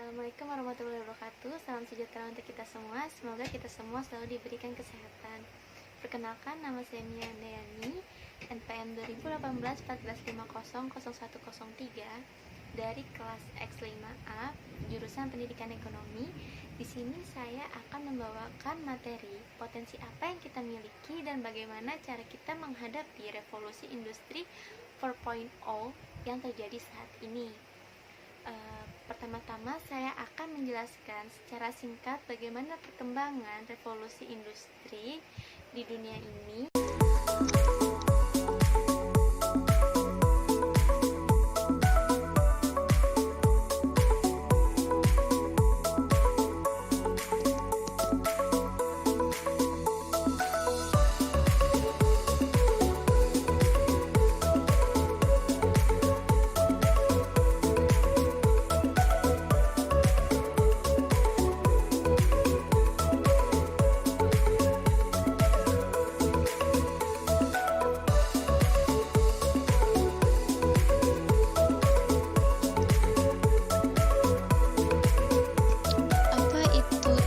Assalamualaikum warahmatullahi wabarakatuh. Salam sejahtera untuk kita semua. Semoga kita semua selalu diberikan kesehatan. Perkenalkan, nama saya Mia Andayani, NPM 2018-1450-0103 dari kelas X5A, jurusan Pendidikan Ekonomi. Di sini saya akan membawakan materi potensi apa yang kita miliki dan bagaimana cara kita menghadapi revolusi industri 4.0 yang terjadi saat ini. Pertama-tama saya akan menjelaskan secara singkat bagaimana perkembangan revolusi industri di dunia ini.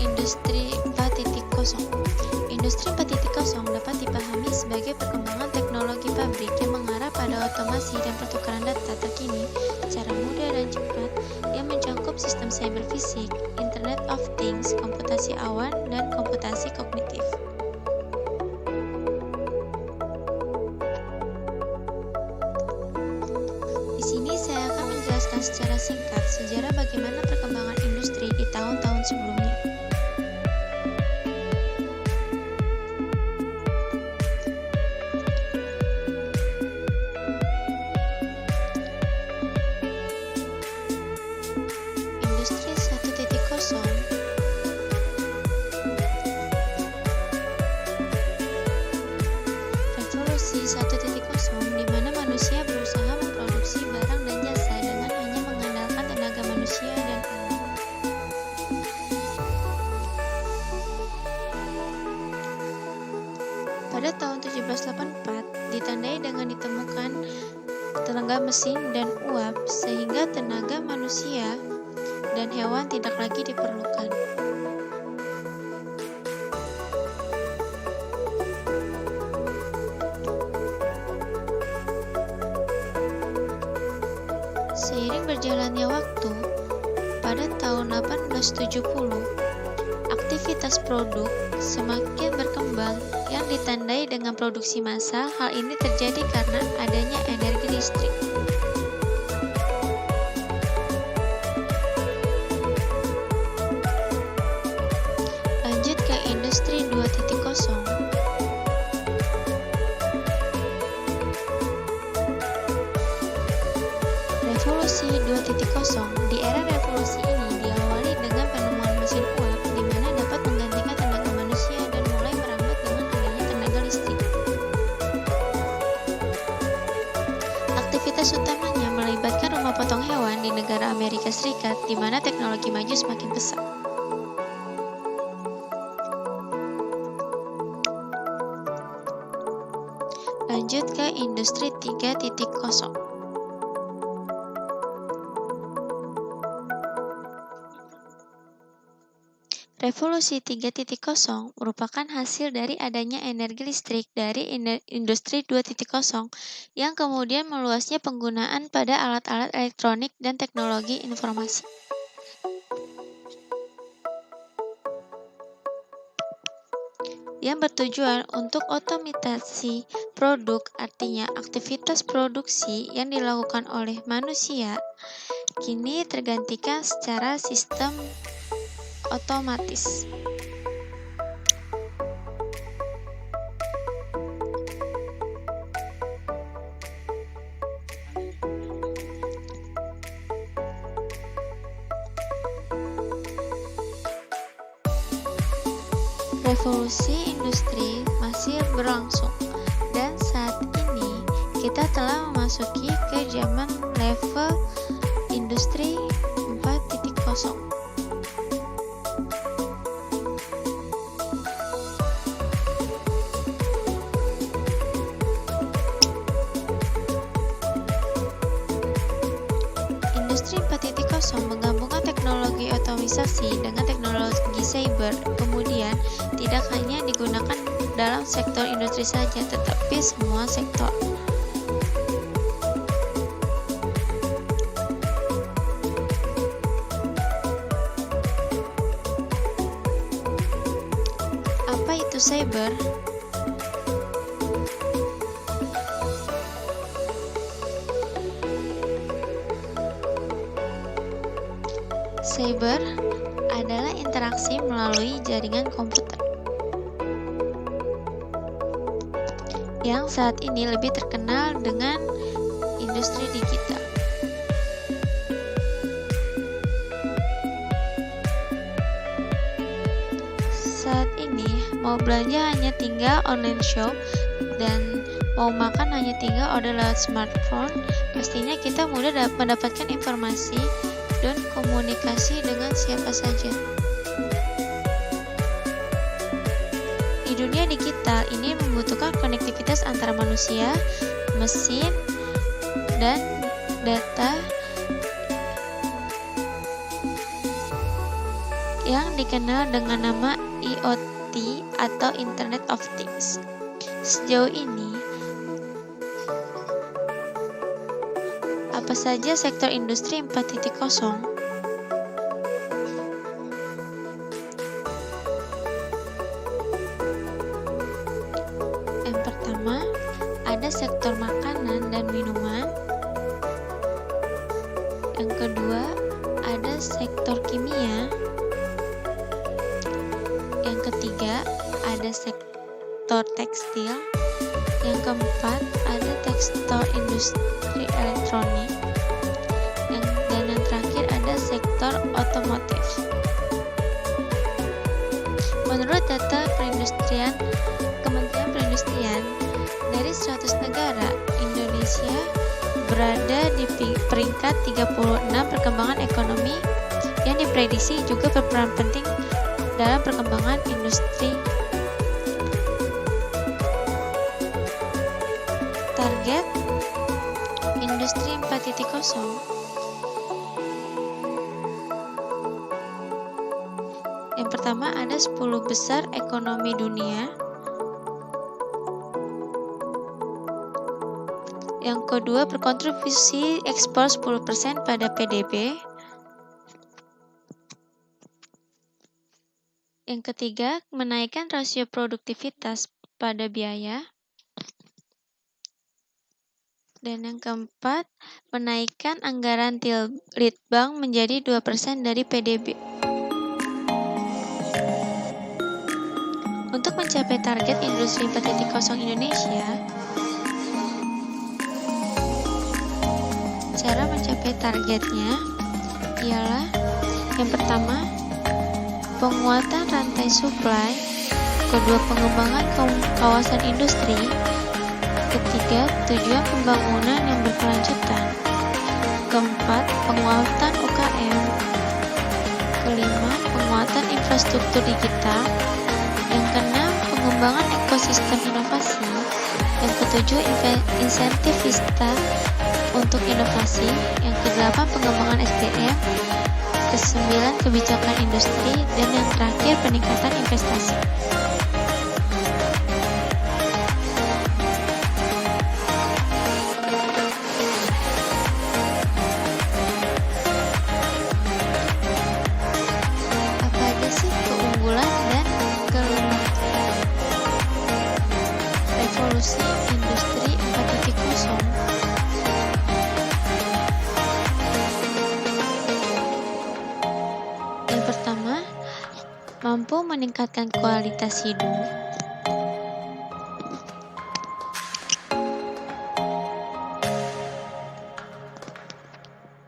Industri 4.0. Industri 4.0 dapat dipahami sebagai perkembangan teknologi pabrik yang mengarah pada otomasi dan pertukaran data terkini secara mudah dan cepat yang mencakup sistem cyber fisik, Internet of Things, komputasi awan, dan komputasi kognitif. Di sini saya akan menjelaskan secara singkat sejarah bagaimana perkembangan industri di tahun-tahun sebelumnya. Industri 1.0 Revolusi 1.0 di mana manusia berusaha memproduksi barang dan jasa dengan hanya mengandalkan tenaga manusia dan alam. Pada tahun 1784 ditandai dengan ditemukan tenaga mesin dan uap sehingga tenaga manusia dan hewan tidak lagi diperlukan. Seiring berjalannya waktu, pada tahun 1870, aktivitas produk semakin berkembang yang ditandai dengan produksi massal. Hal ini terjadi karena adanya energi listrik. Lanjut ke industri 2.0. Revolusi 2.0. Di era revolusi ini diawali dengan penemuan mesin uap di mana dapat menggantikan tenaga manusia dan mulai merambat dengan adanya tenaga listrik. Aktivitas utamanya melibatkan rumah potong hewan di negara Amerika Serikat di mana teknologi maju semakin pesat. Lanjut ke industri 3.0. Revolusi 3.0 merupakan hasil dari adanya energi listrik dari industri 2.0 yang kemudian meluasnya penggunaan pada alat-alat elektronik dan teknologi informasi. Yang bertujuan untuk otomatisasi produk, artinya aktivitas produksi yang dilakukan oleh manusia kini tergantikan secara sistem otomatis. Revolusi industri masih berlangsung dan saat ini kita telah memasuki ke zaman level industri 4.0. Industri 4.0 menggabungkan teknologi transaksi dengan teknologi cyber kemudian tidak hanya digunakan dalam sektor industri saja, tetapi semua sektor. Apa itu cyber? Cyber adalah interaksi melalui jaringan komputer yang saat ini lebih terkenal dengan industri digital. Saat ini mau belanja hanya tinggal online shop dan mau makan hanya tinggal order lewat smartphone. Pastinya kita mudah mendapatkan informasi dan komunikasi dengan siapa saja. Di dunia digital ini membutuhkan konektivitas antara manusia, mesin, dan data yang dikenal dengan nama IoT atau Internet of Things. Sejauh ini, apa saja sektor industri 4.0? Yang pertama, ada sektor makanan dan minuman. Yang kedua, ada sektor kimia. Yang ketiga, ada sektor tekstil. Yang keempat, ada sektor industri elektronik. Dan yang terakhir ada sektor otomotif. Menurut data perindustrian Kementerian Perindustrian, dari 100 negara, Indonesia berada di peringkat 36 perkembangan ekonomi yang diprediksi juga berperan penting dalam perkembangan industri. Target industri 4.0. Yang pertama ada 10 besar ekonomi dunia. Yang kedua berkontribusi ekspor 10% pada PDB. Yang ketiga menaikkan rasio produktivitas pada biaya. Dan yang keempat, menaikkan anggaran Litbang menjadi 2% dari PDB. Untuk mencapai target industri 4.0 Indonesia, cara mencapai targetnya ialah yang pertama, penguatan rantai supply, kedua pengembangan kawasan industri, ketiga, tujuan pembangunan yang berkelanjutan. Keempat, penguatan UKM. Kelima, penguatan infrastruktur digital. Yang keenam, pengembangan ekosistem inovasi. Yang ketujuh, insentif vista untuk inovasi. Yang kedelapan, pengembangan SDM. Kesembilan, kebijakan industri. Dan yang terakhir, peningkatan investasi. Revolusi Industri 4.0. Yang pertama, mampu meningkatkan kualitas hidup.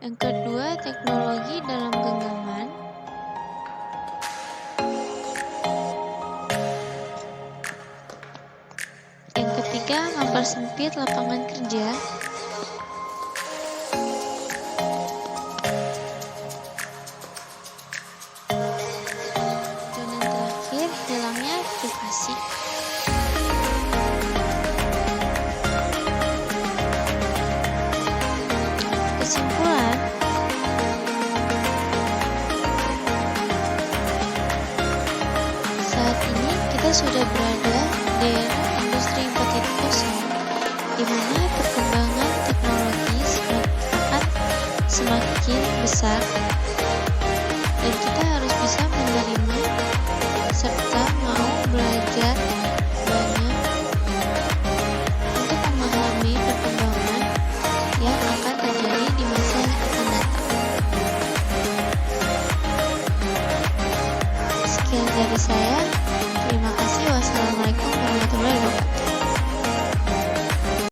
Yang kedua, teknologi dalam genggaman. Yang ketiga, mempersempit lapangan kerja. Dan yang terakhir, hilangnya privasi. Kesimpulan, sudah berada di era industri 4.0, di mana perkembangan teknologi akan semakin besar dan kita harus bisa menerima serta mau belajar banyak untuk memahami perkembangan yang akan terjadi di masa yang akan datang. Sekian dari saya.